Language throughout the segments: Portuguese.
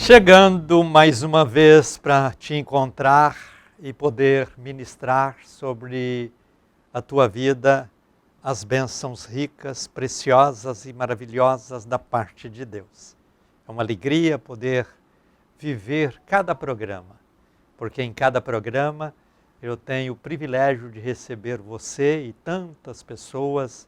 Chegando mais uma vez para te encontrar e poder ministrar sobre a tua vida as bênçãos ricas, preciosas e maravilhosas da parte de Deus. É uma alegria poder viver cada programa, porque em cada programa eu tenho o privilégio de receber você e tantas pessoas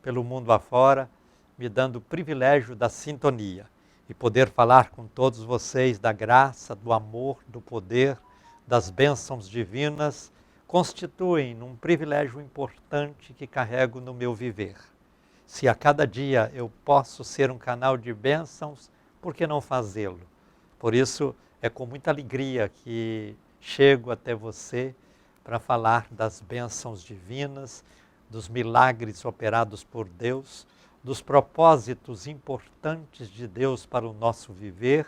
pelo mundo afora, me dando o privilégio da sintonia. E poder falar com todos vocês da graça, do amor, do poder, das bênçãos divinas, constituem um privilégio importante que carrego no meu viver. Se a cada dia eu posso ser um canal de bênçãos, por que não fazê-lo? Por isso é com muita alegria que chego até você para falar das bênçãos divinas, dos milagres operados por Deus, dos propósitos importantes de Deus para o nosso viver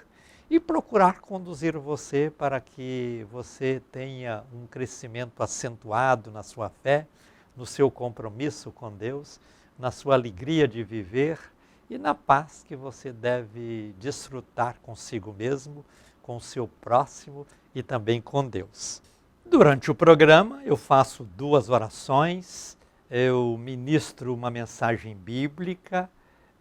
e procurar conduzir você para que você tenha um crescimento acentuado na sua fé, no seu compromisso com Deus, na sua alegria de viver e na paz que você deve desfrutar consigo mesmo, com o seu próximo e também com Deus. Durante o programa eu faço 2 orações, eu ministro uma mensagem bíblica,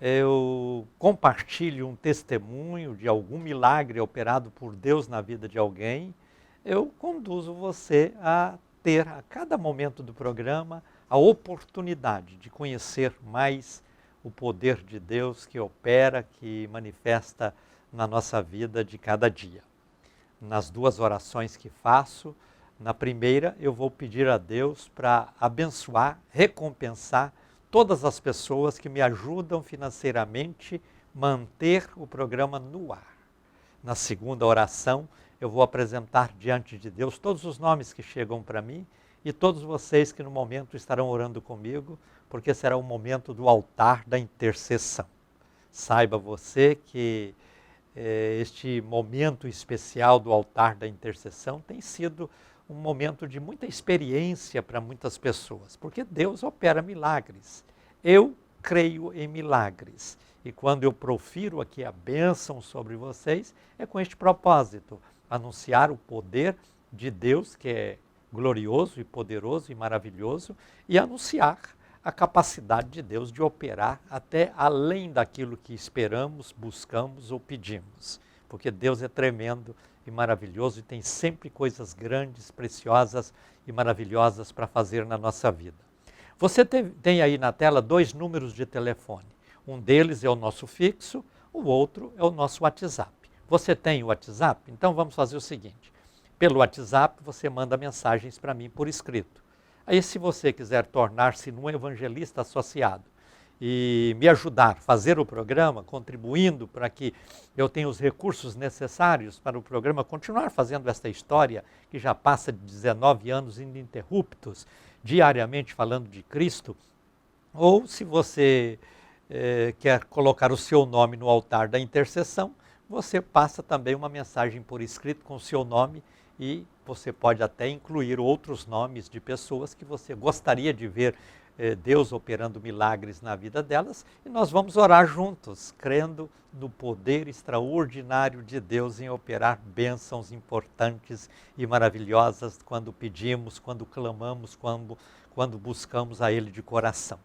eu compartilho um testemunho de algum milagre operado por Deus na vida de alguém, eu conduzo você a ter a cada momento do programa a oportunidade de conhecer mais o poder de Deus que opera, que manifesta na nossa vida de cada dia. Nas 2 orações que faço, na primeira, eu vou pedir a Deus para abençoar, recompensar todas as pessoas que me ajudam financeiramente a manter o programa no ar. Na segunda oração, eu vou apresentar diante de Deus todos os nomes que chegam para mim e todos vocês que no momento estarão orando comigo, porque será o momento do altar da intercessão. Saiba você que este momento especial do altar da intercessão tem sido um momento de muita experiência para muitas pessoas, porque Deus opera milagres. Eu creio em milagres. E quando eu profiro aqui a bênção sobre vocês, é com este propósito, anunciar o poder de Deus, que é glorioso e poderoso e maravilhoso, e anunciar a capacidade de Deus de operar até além daquilo que esperamos, buscamos ou pedimos. Porque Deus é tremendo e maravilhoso e tem sempre coisas grandes, preciosas e maravilhosas para fazer na nossa vida. Você tem aí na tela 2 números de telefone. Um deles é o nosso fixo, o outro é o nosso WhatsApp. Você tem o WhatsApp? Então vamos fazer o seguinte. Pelo WhatsApp você manda mensagens para mim por escrito. Aí se você quiser tornar-se um evangelista associado, e me ajudar a fazer o programa, contribuindo para que eu tenha os recursos necessários para o programa continuar fazendo esta história que já passa de 19 anos ininterruptos, diariamente falando de Cristo, ou se você quer colocar o seu nome no altar da intercessão, você passa também uma mensagem por escrito com o seu nome e você pode até incluir outros nomes de pessoas que você gostaria de ver Deus operando milagres na vida delas, e nós vamos orar juntos, crendo no poder extraordinário de Deus em operar bênçãos importantes e maravilhosas quando pedimos, quando clamamos, quando buscamos a Ele de coração.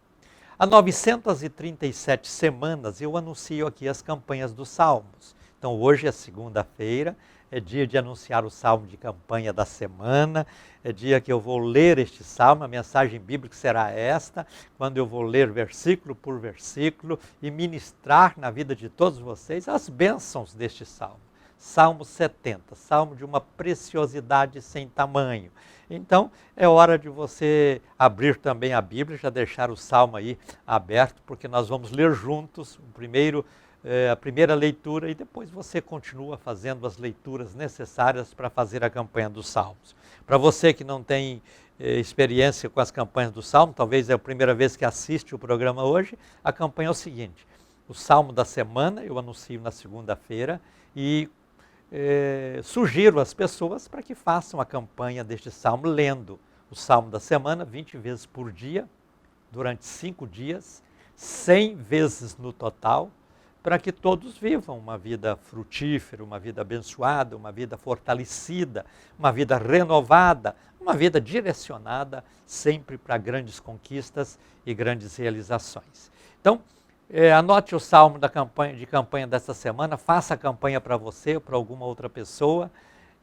Há 937 semanas eu anuncio aqui as campanhas dos Salmos. Então hoje é segunda-feira, é dia de anunciar o salmo de campanha da semana, é dia que eu vou ler este salmo, a mensagem bíblica será esta, quando eu vou ler versículo por versículo e ministrar na vida de todos vocês as bênçãos deste salmo. Salmo 70, salmo de uma preciosidade sem tamanho. Então é hora de você abrir também a Bíblia, já deixar o salmo aí aberto, porque nós vamos ler juntos a primeira leitura e depois você continua fazendo as leituras necessárias para fazer a campanha dos Salmos. Para você que não tem experiência com as campanhas do Salmo, talvez é a primeira vez que assiste o programa hoje, a campanha é o seguinte: o Salmo da semana eu anuncio na segunda-feira e sugiro às pessoas para que façam a campanha deste Salmo lendo o Salmo da semana 20 vezes por dia, durante 5 dias, 100 vezes no total, para que todos vivam uma vida frutífera, uma vida abençoada, uma vida fortalecida, uma vida renovada, uma vida direcionada sempre para grandes conquistas e grandes realizações. Então, anote o salmo de campanha desta semana, faça a campanha para você ou para alguma outra pessoa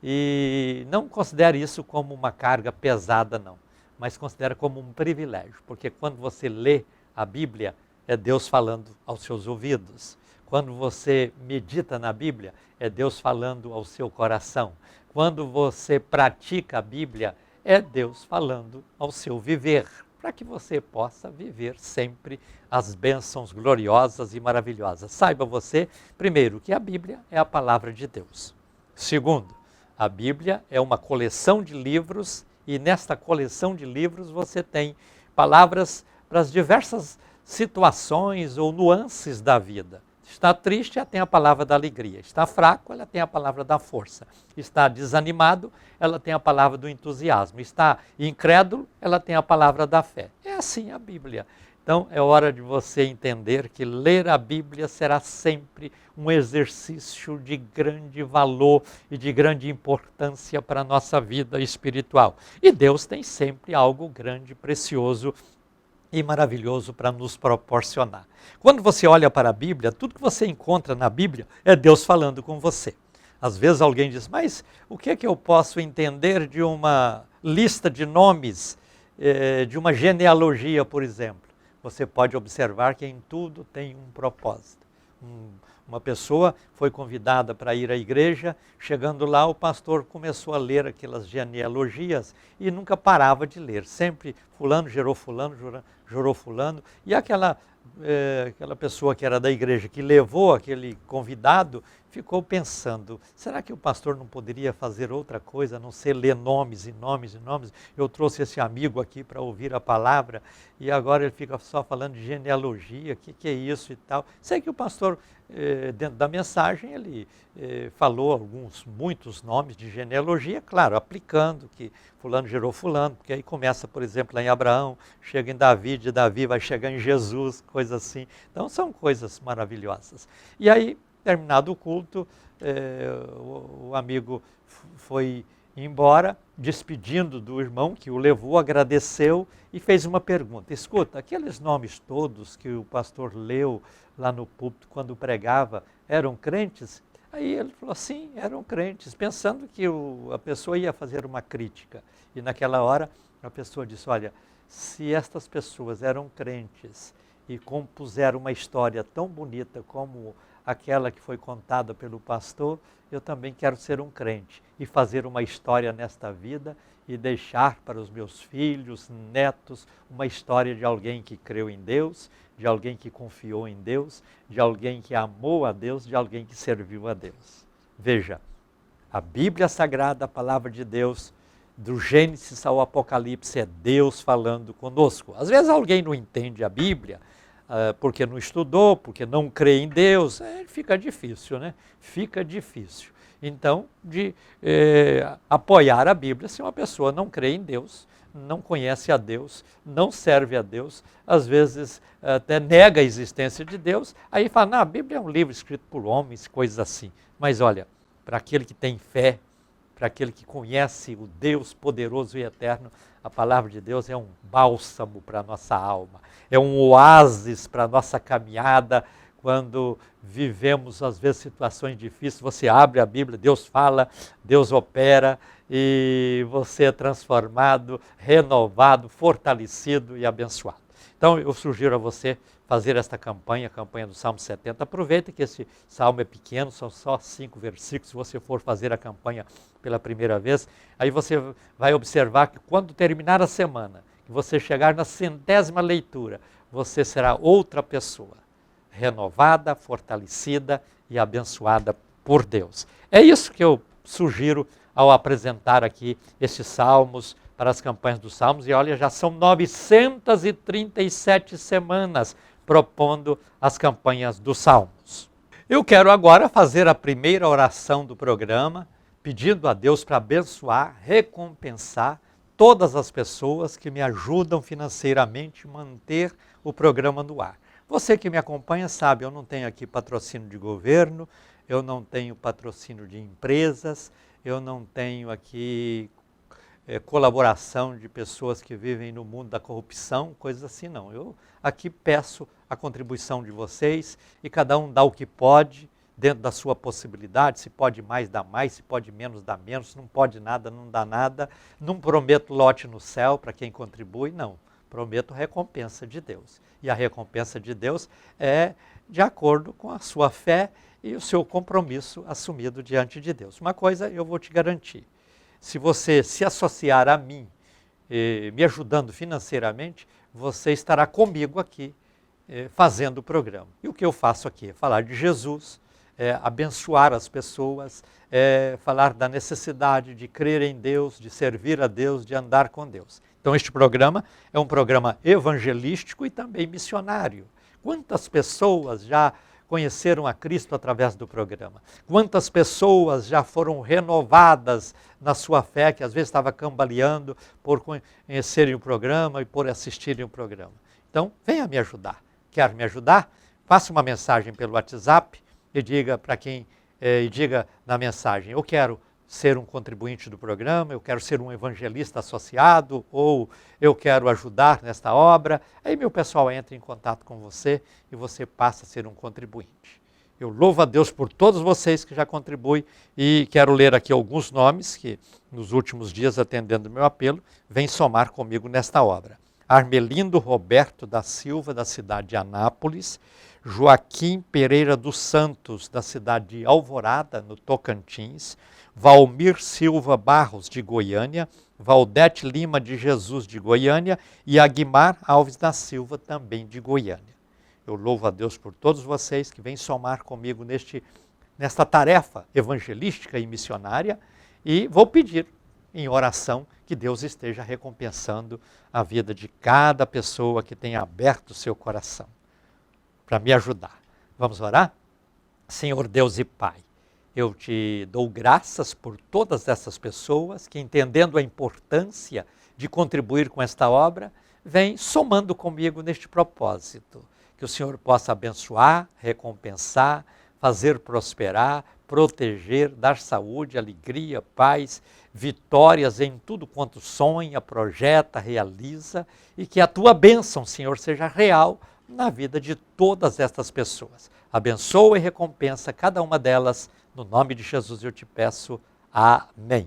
e não considere isso como uma carga pesada, não, mas considere como um privilégio, porque quando você lê a Bíblia, é Deus falando aos seus ouvidos. Quando você medita na Bíblia, é Deus falando ao seu coração. Quando você pratica a Bíblia, é Deus falando ao seu viver, para que você possa viver sempre as bênçãos gloriosas e maravilhosas. Saiba você, primeiro, que a Bíblia é a palavra de Deus. Segundo, a Bíblia é uma coleção de livros e nesta coleção de livros você tem palavras para as diversas situações ou nuances da vida. Está triste, ela tem a palavra da alegria. Está fraco, ela tem a palavra da força. Está desanimado, ela tem a palavra do entusiasmo. Está incrédulo, ela tem a palavra da fé. É assim a Bíblia. Então é hora de você entender que ler a Bíblia será sempre um exercício de grande valor e de grande importância para a nossa vida espiritual. E Deus tem sempre algo grande, precioso e maravilhoso para nos proporcionar. Quando você olha para a Bíblia, tudo que você encontra na Bíblia é Deus falando com você. Às vezes alguém diz, mas o que é que eu posso entender de uma lista de nomes, de uma genealogia, por exemplo? Você pode observar que em tudo tem um propósito. Uma pessoa foi convidada para ir à igreja, chegando lá o pastor começou a ler aquelas genealogias e nunca parava de ler. Sempre fulano gerou fulano, e aquela pessoa que era da igreja que levou aquele convidado ficou pensando, será que o pastor não poderia fazer outra coisa, a não ser ler nomes e nomes e nomes? Eu trouxe esse amigo aqui para ouvir a palavra e agora ele fica só falando de genealogia, o que é isso e tal. Sei que o pastor, dentro da mensagem, ele falou muitos nomes de genealogia, claro, aplicando que fulano gerou fulano, porque aí começa, por exemplo, lá em Abraão, chega em Davi, de Davi vai chegar em Jesus, coisa assim. Então são coisas maravilhosas. E aí, terminado o culto, o amigo foi embora, despedindo do irmão que o levou, agradeceu e fez uma pergunta. Escuta, aqueles nomes todos que o pastor leu lá no púlpito quando pregava, eram crentes? Aí ele falou, sim, eram crentes, pensando que a pessoa ia fazer uma crítica. E naquela hora a pessoa disse, olha, se estas pessoas eram crentes e compuseram uma história tão bonita como aquela que foi contada pelo pastor, eu também quero ser um crente e fazer uma história nesta vida e deixar para os meus filhos, netos, uma história de alguém que creu em Deus, de alguém que confiou em Deus, de alguém que amou a Deus, de alguém que serviu a Deus. Veja, a Bíblia Sagrada, a palavra de Deus, do Gênesis ao Apocalipse, é Deus falando conosco. Às vezes alguém não entende a Bíblia, porque não estudou, porque não crê em Deus, fica difícil, né? Fica difícil. Então, de apoiar a Bíblia se uma pessoa não crê em Deus, não conhece a Deus, não serve a Deus, às vezes até nega a existência de Deus, aí fala, não, a Bíblia é um livro escrito por homens, coisas assim. Mas olha, para aquele que tem fé, para aquele que conhece o Deus poderoso e eterno, a palavra de Deus é um bálsamo para a nossa alma, é um oásis para a nossa caminhada, quando vivemos às vezes situações difíceis, você abre a Bíblia, Deus fala, Deus opera e você é transformado, renovado, fortalecido e abençoado. Então eu sugiro a você fazer esta campanha, a campanha do Salmo 70. Aproveita que esse salmo é pequeno, são só 5 versículos. Se você for fazer a campanha pela primeira vez, aí você vai observar que quando terminar a semana, que você chegar na 100ª leitura, você será outra pessoa, renovada, fortalecida e abençoada por Deus. É isso que eu sugiro ao apresentar aqui esses salmos para as campanhas dos salmos. E olha, já são 937 semanas propondo as campanhas dos salmos. Eu quero agora fazer a primeira oração do programa, pedindo a Deus para abençoar, recompensar todas as pessoas que me ajudam financeiramente a manter o programa no ar. Você que me acompanha sabe, eu não tenho aqui patrocínio de governo, eu não tenho patrocínio de empresas, eu não tenho aqui colaboração de pessoas que vivem no mundo da corrupção, coisas assim, não. Eu aqui peço a contribuição de vocês e cada um dá o que pode, dentro da sua possibilidade, se pode mais, dá mais, se pode menos, dá menos, se não pode nada, não dá nada. Não prometo lote no céu para quem contribui, não. Prometo recompensa de Deus. E a recompensa de Deus é de acordo com a sua fé e o seu compromisso assumido diante de Deus. Uma coisa eu vou te garantir. Se você se associar a mim, me ajudando financeiramente, você estará comigo aqui fazendo o programa. E o que eu faço aqui é falar de Jesus, abençoar as pessoas, falar da necessidade de crer em Deus, de servir a Deus, de andar com Deus. Então este programa é um programa evangelístico e também missionário. Quantas pessoas já conheceram a Cristo através do programa? Quantas pessoas já foram renovadas na sua fé, que às vezes estava cambaleando por conhecerem o programa e por assistirem o programa? Então, venha me ajudar. Quer me ajudar? Faça uma mensagem pelo WhatsApp e diga para quem, diga na mensagem, eu quero ser um contribuinte do programa, eu quero ser um evangelista associado, ou eu quero ajudar nesta obra. Aí meu pessoal entra em contato com você e você passa a ser um contribuinte. Eu louvo a Deus por todos vocês que já contribuem e quero ler aqui alguns nomes que nos últimos dias, atendendo o meu apelo, vêm somar comigo nesta obra. Armelindo Roberto da Silva, da cidade de Anápolis, Joaquim Pereira dos Santos, da cidade de Alvorada, no Tocantins, Valmir Silva Barros, de Goiânia, Valdete Lima de Jesus, de Goiânia, e Aguimar Alves da Silva, também de Goiânia. Eu louvo a Deus por todos vocês que vêm somar comigo nesta tarefa evangelística e missionária, e vou pedir em oração que Deus esteja recompensando a vida de cada pessoa que tenha aberto o seu coração para me ajudar. Vamos orar? Senhor Deus e Pai, eu te dou graças por todas essas pessoas que, entendendo a importância de contribuir com esta obra, vêm somando comigo neste propósito. Que o Senhor possa abençoar, recompensar, fazer prosperar, proteger, dar saúde, alegria, paz, vitórias em tudo quanto sonha, projeta, realiza, e que a tua bênção, Senhor, seja real na vida de todas estas pessoas. Abençoa e recompensa cada uma delas. No nome de Jesus eu te peço. Amém.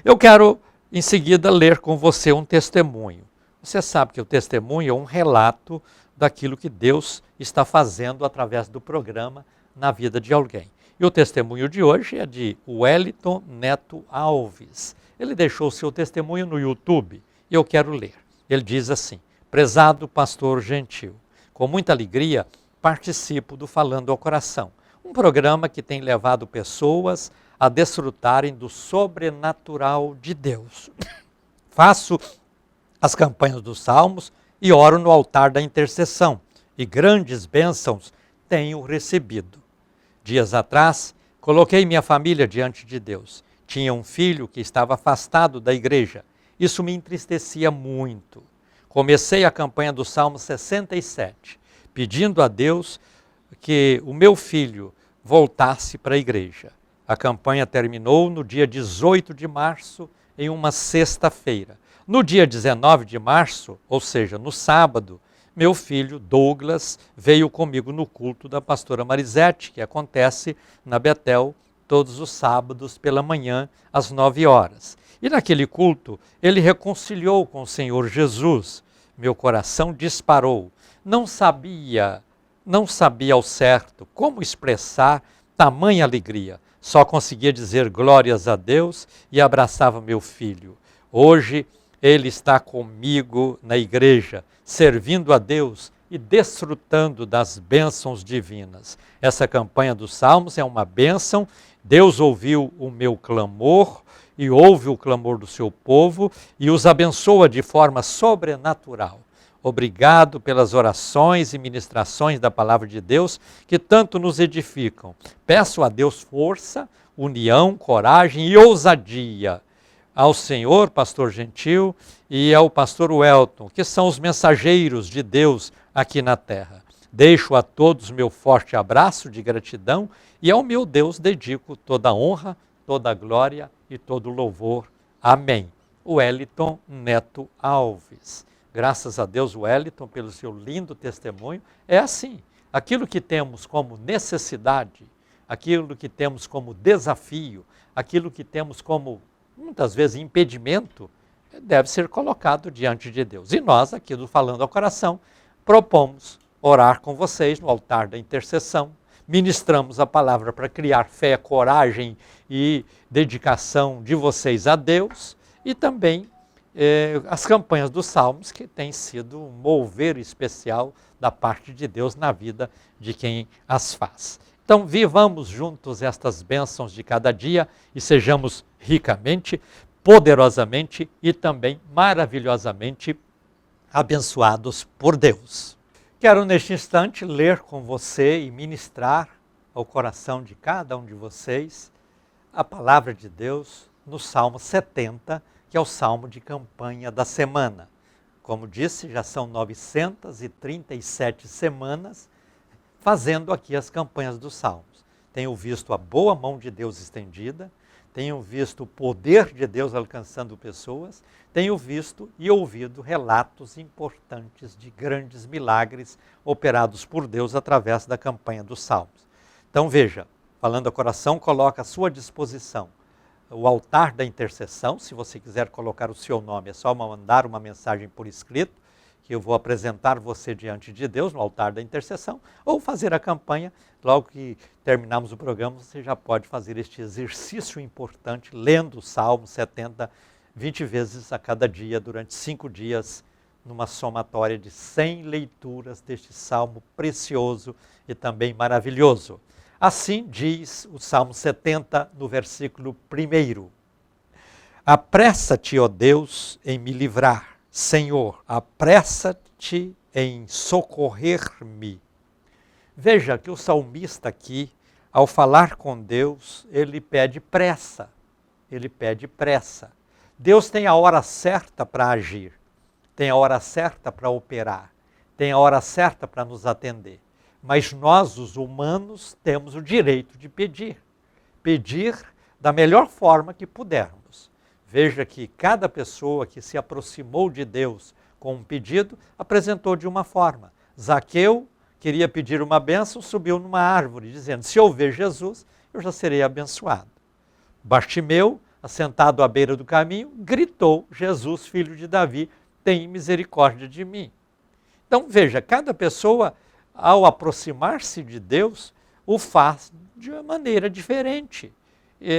Eu quero, em seguida, ler com você um testemunho. Você sabe que o testemunho é um relato daquilo que Deus está fazendo através do programa na vida de alguém. E o testemunho de hoje é de Wellington Neto Alves. Ele deixou o seu testemunho no YouTube e eu quero ler. Ele diz assim: prezado pastor Gentil, com muita alegria participo do Falando ao Coração, um programa que tem levado pessoas a desfrutarem do sobrenatural de Deus. Faço as campanhas dos salmos e oro no altar da intercessão, e grandes bênçãos tenho recebido. Dias atrás, coloquei minha família diante de Deus. Tinha um filho que estava afastado da igreja. Isso me entristecia muito. Comecei a campanha do Salmo 67, pedindo a Deus que o meu filho voltasse para a igreja. A campanha terminou no dia 18 de março, em uma sexta-feira. No dia 19 de março, ou seja, no sábado, meu filho Douglas veio comigo no culto da pastora Marisete, que acontece na Betel todos os sábados pela manhã, às 9 horas. E naquele culto, ele reconciliou com o Senhor Jesus. Meu coração disparou. Não sabia ao certo como expressar tamanha alegria. Só conseguia dizer glórias a Deus e abraçava meu filho. Hoje, ele está comigo na igreja, servindo a Deus e desfrutando das bênçãos divinas. Essa campanha dos Salmos é uma bênção. Deus ouviu o meu clamor e ouve o clamor do seu povo e os abençoa de forma sobrenatural. Obrigado pelas orações e ministrações da palavra de Deus que tanto nos edificam. Peço a Deus força, união, coragem e ousadia. Ao senhor, pastor Gentil, e ao pastor Wellington, que são os mensageiros de Deus aqui na terra. Deixo a todos meu forte abraço de gratidão e ao meu Deus dedico toda a honra, toda a glória e todo o louvor. Amém. Wellington Neto Alves. Graças a Deus, Wellington, pelo seu lindo testemunho. É assim, aquilo que temos como necessidade, aquilo que temos como desafio, aquilo que temos como, muitas vezes, impedimento, deve ser colocado diante de Deus. E nós, aqui do Falando ao Coração, propomos orar com vocês no altar da intercessão, ministramos a palavra para criar fé, coragem e dedicação de vocês a Deus e também as campanhas dos Salmos, que têm sido um mover especial da parte de Deus na vida de quem as faz. Então, vivamos juntos estas bênçãos de cada dia e sejamos ricamente, poderosamente e também maravilhosamente abençoados por Deus. Quero neste instante ler com você e ministrar ao coração de cada um de vocês a palavra de Deus no Salmo 70, que é o salmo de campanha da semana. Como disse, já são 937 semanas fazendo aqui as campanhas dos salmos. Tenho visto a boa mão de Deus estendida, tenho visto o poder de Deus alcançando pessoas, tenho visto e ouvido relatos importantes de grandes milagres operados por Deus através da campanha dos Salmos. Então veja, Falando ao Coração coloca à sua disposição o altar da intercessão. Se você quiser colocar o seu nome, é só mandar uma mensagem por escrito, que eu vou apresentar você diante de Deus no altar da intercessão, ou fazer a campanha. Logo que terminarmos o programa, você já pode fazer este exercício importante, lendo o Salmo 70, 20 vezes a cada dia, durante 5 dias, numa somatória de 100 leituras deste Salmo precioso e também maravilhoso. Assim diz o Salmo 70, no versículo 1. Apressa-te, ó Deus, em me livrar. Senhor, apressa-te em socorrer-me. Veja que o salmista aqui, ao falar com Deus, ele pede pressa. Ele pede pressa. Deus tem a hora certa para agir, tem a hora certa para operar, tem a hora certa para nos atender. Mas nós, os humanos, temos o direito de pedir. Pedir da melhor forma que pudermos. Veja que cada pessoa que se aproximou de Deus com um pedido, apresentou de uma forma. Zaqueu queria pedir uma bênção, subiu numa árvore, dizendo, se eu ver Jesus, eu já serei abençoado. Bartimeu, assentado à beira do caminho, gritou, Jesus, filho de Davi, tem misericórdia de mim. Então veja, cada pessoa, ao aproximar-se de Deus, o faz de uma maneira diferente.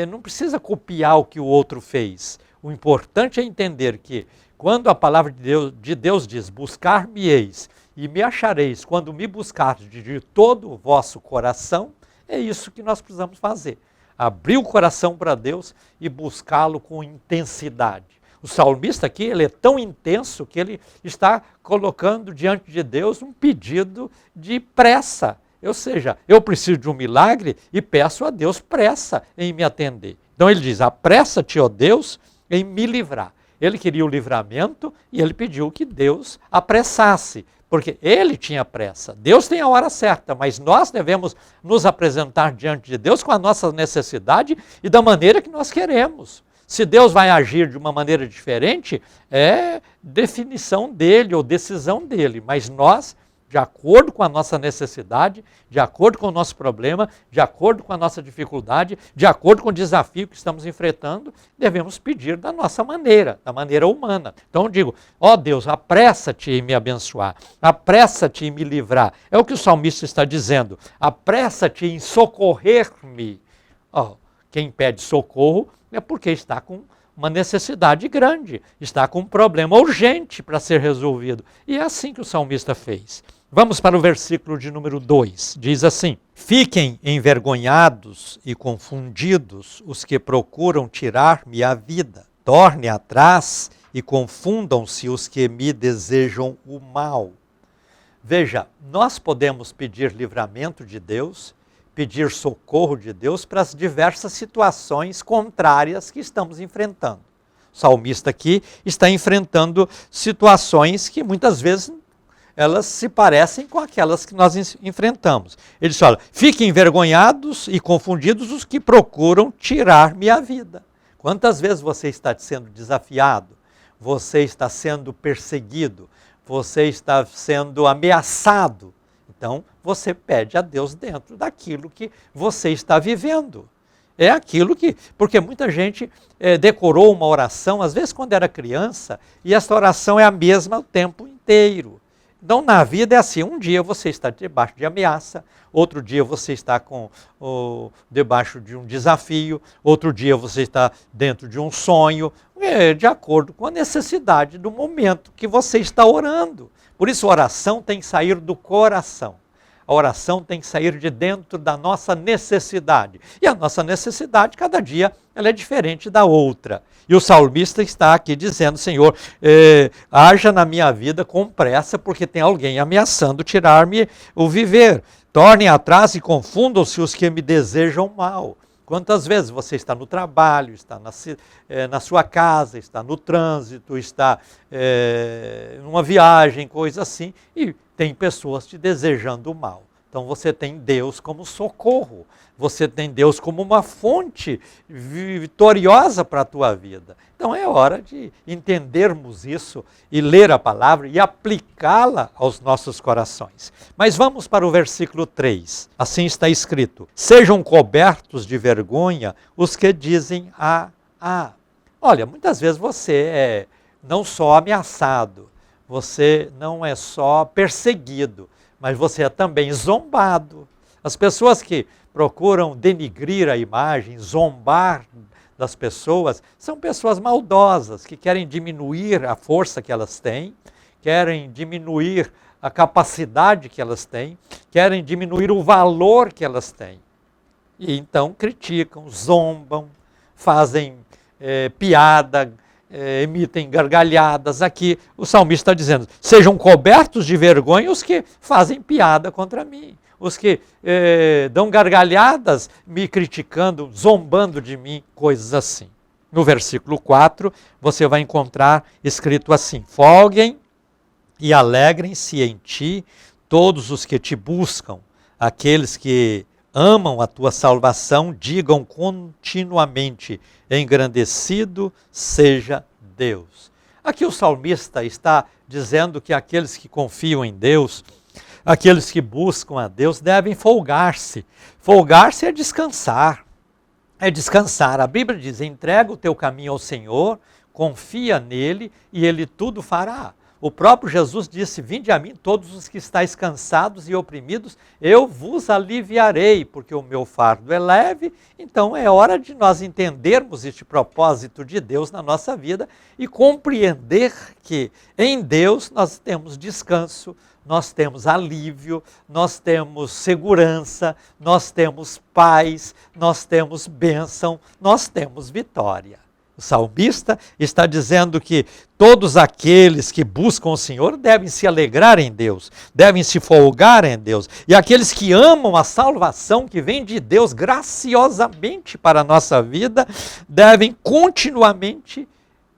Não precisa copiar o que o outro fez. O importante é entender que quando a palavra de Deus diz, buscar-me-eis e me achareis quando me buscardes de todo o vosso coração, é isso que nós precisamos fazer. Abrir o coração para Deus e buscá-lo com intensidade. O salmista aqui, ele é tão intenso que ele está colocando diante de Deus um pedido de pressa. Ou seja, eu preciso de um milagre e peço a Deus pressa em me atender. Então ele diz, apressa-te, ó Deus, em me livrar. Ele queria o livramento e ele pediu que Deus apressasse, porque ele tinha pressa. Deus tem a hora certa, mas nós devemos nos apresentar diante de Deus com a nossa necessidade e da maneira que nós queremos. Se Deus vai agir de uma maneira diferente, é definição dele ou decisão dele, mas nós, de acordo com a nossa necessidade, de acordo com o nosso problema, de acordo com a nossa dificuldade, de acordo com o desafio que estamos enfrentando, devemos pedir da nossa maneira, da maneira humana. Então eu digo, ó Deus, apressa-te em me abençoar, apressa-te em me livrar. É o que o salmista está dizendo, apressa-te em socorrer-me. Quem pede socorro é porque está com uma necessidade grande, está com um problema urgente para ser resolvido. E é assim que o salmista fez. Vamos para o versículo de número 2. Diz assim, fiquem envergonhados e confundidos os que procuram tirar-me a vida. Torne atrás e confundam-se os que me desejam o mal. Veja, nós podemos pedir livramento de Deus, pedir socorro de Deus para as diversas situações contrárias que estamos enfrentando. O salmista aqui está enfrentando situações que muitas vezes elas se parecem com aquelas que nós enfrentamos. Ele diz, olha, fiquem envergonhados e confundidos os que procuram tirar minha vida. Quantas vezes você está sendo desafiado? Você está sendo perseguido? Você está sendo ameaçado? Então, você pede a Deus dentro daquilo que você está vivendo. É aquilo que... Porque muita gente decorou uma oração, às vezes quando era criança, e essa oração é a mesma o tempo inteiro. Então, na vida é assim, um dia você está debaixo de ameaça, outro dia você está debaixo de um desafio, outro dia você está dentro de um sonho, de acordo com a necessidade do momento que você está orando. Por isso, a oração tem que sair do coração. A oração tem que sair de dentro da nossa necessidade. E a nossa necessidade, cada dia, ela é diferente da outra. E o salmista está aqui dizendo, Senhor, haja na minha vida com pressa, porque tem alguém ameaçando tirar-me o viver. Tornem atrás e confundam-se os que me desejam mal. Quantas vezes você está no trabalho, está na sua casa, está no trânsito, está numa viagem, coisa assim, e tem pessoas te desejando o mal. Então você tem Deus como socorro, você tem Deus como uma fonte vitoriosa para a tua vida. Então é hora de entendermos isso e ler a palavra e aplicá-la aos nossos corações. Mas vamos para o versículo 3. Assim está escrito: sejam cobertos de vergonha os que dizem Olha, muitas vezes você é não só ameaçado, você não é só perseguido, mas você é também zombado. As pessoas que procuram denigrir a imagem, zombar das pessoas, são pessoas maldosas, que querem diminuir a força que elas têm, querem diminuir a capacidade que elas têm, querem diminuir o valor que elas têm. E então criticam, zombam, fazem piada, emitem gargalhadas. Aqui o salmista está dizendo, sejam cobertos de vergonha os que fazem piada contra mim, os que dão gargalhadas me criticando, zombando de mim, coisas assim. No versículo 4, você vai encontrar escrito assim: folguem e alegrem-se em ti todos os que te buscam, aqueles que amam a tua salvação, digam continuamente, engrandecido seja Deus. Aqui o salmista está dizendo que aqueles que confiam em Deus, aqueles que buscam a Deus, devem folgar-se. Folgar-se é descansar. É descansar. A Bíblia diz, entrega o teu caminho ao Senhor, confia nele e ele tudo fará. O próprio Jesus disse, vinde a mim todos os que estáis cansados e oprimidos, eu vos aliviarei, porque o meu fardo é leve. Então é hora de nós entendermos este propósito de Deus na nossa vida e compreender que em Deus nós temos descanso, nós temos alívio, nós temos segurança, nós temos paz, nós temos bênção, nós temos vitória. O salmista está dizendo que todos aqueles que buscam o Senhor devem se alegrar em Deus, devem se folgar em Deus. E aqueles que amam a salvação que vem de Deus graciosamente para a nossa vida, devem continuamente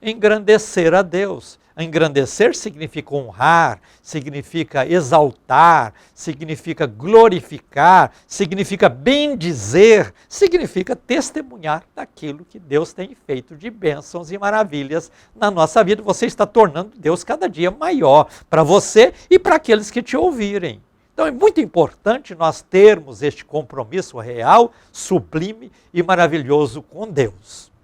engrandecer a Deus. Engrandecer significa honrar, significa exaltar, significa glorificar, significa bendizer, significa testemunhar daquilo que Deus tem feito de bênçãos e maravilhas na nossa vida. Você está tornando Deus cada dia maior para você e para aqueles que te ouvirem. Então é muito importante nós termos este compromisso real, sublime e maravilhoso com Deus.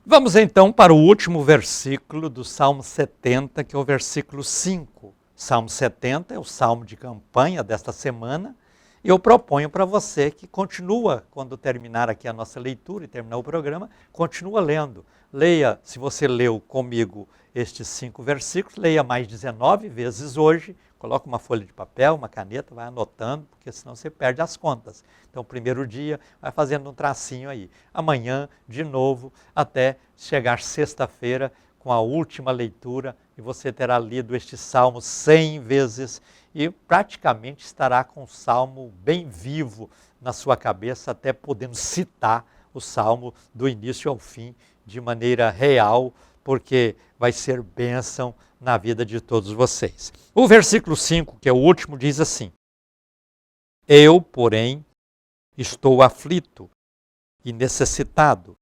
Vamos então para o último versículo do Salmo 70, que é o versículo 5. Salmo 70 é o salmo de campanha desta semana, e eu proponho para você que continua, quando terminar aqui a nossa leitura e terminar o programa, continua lendo. Leia, se você leu comigo estes 5 versículos, leia mais 19 vezes hoje, coloca uma folha de papel, uma caneta, vai anotando, porque senão você perde as contas. Então, o primeiro dia, vai fazendo um tracinho aí. Amanhã, de novo, até chegar sexta-feira, com a última leitura, e você terá lido este salmo 100 vezes, e praticamente estará com o salmo bem vivo na sua cabeça, até podendo citar o salmo do início ao fim, de maneira real, porque vai ser bênção na vida de todos vocês. O versículo 5, que é o último, diz assim: eu, porém, estou aflito e necessitado.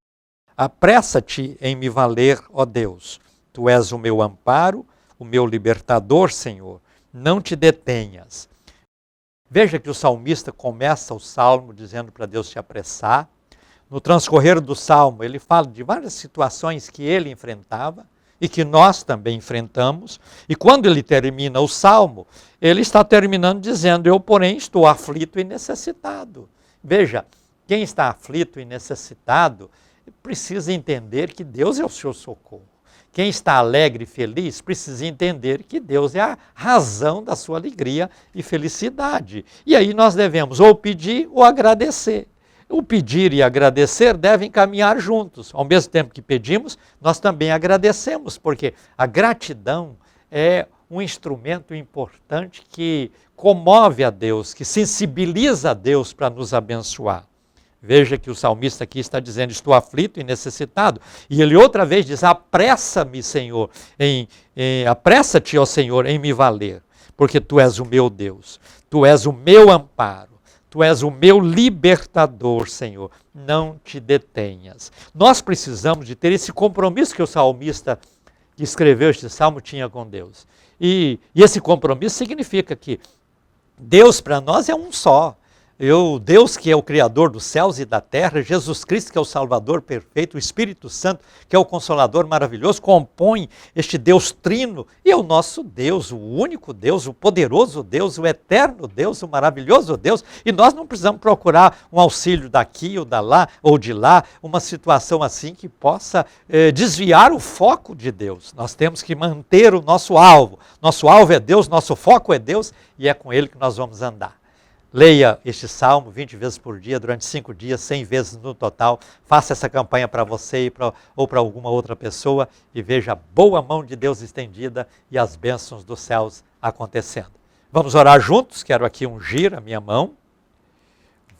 Apressa-te em me valer, ó Deus. Tu és o meu amparo, o meu libertador, Senhor. Não te detenhas. Veja que o salmista começa o salmo dizendo para Deus se apressar. No transcorrer do salmo, ele fala de várias situações que ele enfrentava e que nós também enfrentamos. E quando ele termina o salmo, ele está terminando dizendo: eu, porém, estou aflito e necessitado. Veja, quem está aflito e necessitado precisa entender que Deus é o seu socorro. Quem está alegre e feliz precisa entender que Deus é a razão da sua alegria e felicidade. E aí nós devemos ou pedir ou agradecer. O pedir e agradecer devem caminhar juntos. Ao mesmo tempo que pedimos, nós também agradecemos, porque a gratidão é um instrumento importante que comove a Deus, que sensibiliza a Deus para nos abençoar. Veja que o salmista aqui está dizendo: estou aflito e necessitado. E ele outra vez diz: apressa-me, Senhor, apressa-te, ó Senhor, em me valer, porque tu és o meu Deus, tu és o meu amparo, tu és o meu libertador, Senhor. Não te detenhas. Nós precisamos de ter esse compromisso que o salmista que escreveu este salmo tinha com Deus. E esse compromisso significa que Deus para nós é um só. Deus que é o Criador dos céus e da terra, Jesus Cristo que é o Salvador perfeito, o Espírito Santo que é o Consolador maravilhoso, compõe este Deus trino e é o nosso Deus, o único Deus, o poderoso Deus, o eterno Deus, o maravilhoso Deus. E nós não precisamos procurar um auxílio daqui ou da lá ou de lá, uma situação assim que possa desviar o foco de Deus. Nós temos que manter o nosso alvo. Nosso alvo é Deus, nosso foco é Deus e é com Ele que nós vamos andar. Leia este salmo 20 vezes por dia, durante 5 dias, 100 vezes no total. Faça essa campanha para você ou para alguma outra pessoa e veja a boa mão de Deus estendida e as bênçãos dos céus acontecendo. Vamos orar juntos? Quero aqui ungir a minha mão.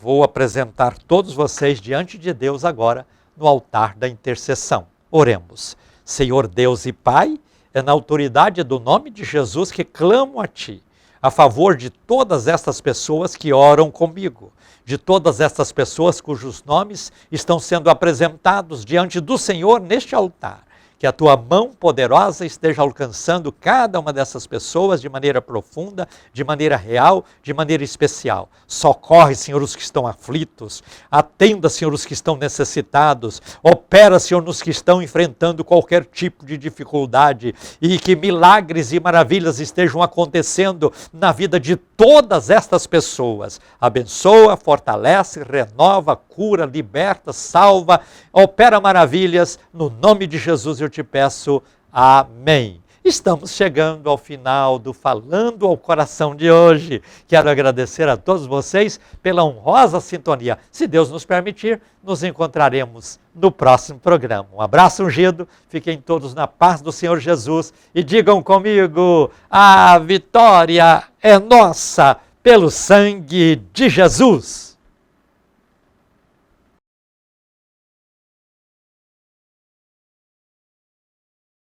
Vou apresentar todos vocês diante de Deus agora no altar da intercessão. Oremos. Senhor Deus e Pai, é na autoridade do nome de Jesus que clamo a Ti, a favor de todas estas pessoas que oram comigo, de todas estas pessoas cujos nomes estão sendo apresentados diante do Senhor neste altar. Que a Tua mão poderosa esteja alcançando cada uma dessas pessoas de maneira profunda, de maneira real, de maneira especial. Socorre, Senhor, os que estão aflitos. Atenda, Senhor, os que estão necessitados. Opera, Senhor, nos que estão enfrentando qualquer tipo de dificuldade. E que milagres e maravilhas estejam acontecendo na vida de todas estas pessoas. Abençoa, fortalece, renova, cura, liberta, salva, opera maravilhas. No nome de Jesus eu te peço, amém. Estamos chegando ao final do Falando ao Coração de hoje. Quero agradecer a todos vocês pela honrosa sintonia. Se Deus nos permitir, nos encontraremos no próximo programa. Um abraço ungido, fiquem todos na paz do Senhor Jesus e digam comigo: a vitória é nossa pelo sangue de Jesus.